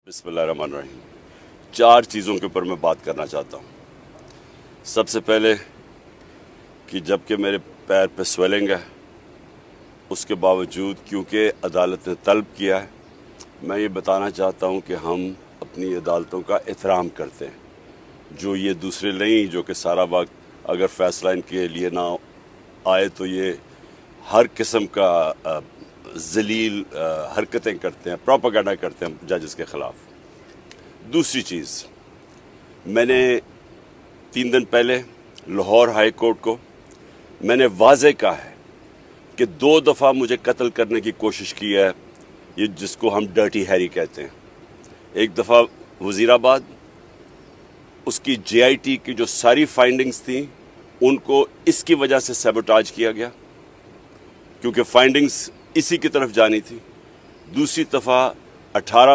बिस्मिल्लाहिर्रहमानिर्रहीम। 4 चीज़ों के ऊपर मैं बात करना चाहता हूँ। सबसे पहले कि जबकि मेरे पैर पे स्वेलिंग है, उसके बावजूद क्योंकि अदालत ने तलब किया है, मैं ये बताना चाहता हूँ कि हम अपनी अदालतों का एहतराम करते हैं। जो ये दूसरे नहीं जो कि सारा वक्त अगर फ़ैसला इनके लिए ना आए तो ये हर किस्म का ज़लील हरकतें करते हैं, प्रोपेगेंडा करते हैं जजेस के ख़िलाफ़। दूसरी चीज़, मैंने 3 दिन पहले लाहौर हाई कोर्ट को मैंने वाज़े कहा है कि 2 दफ़ा मुझे कत्ल करने की कोशिश की है, ये जिसको हम डर्टी हैरी कहते हैं। एक दफ़ा वज़ीराबाद, उसकी JIT की जो सारी फाइंडिंग्स थी उनको इसकी वजह से सैबोटाज किया गया क्योंकि फाइंडिंग्स इसी की तरफ जानी थी। दूसरी दफ़ा 18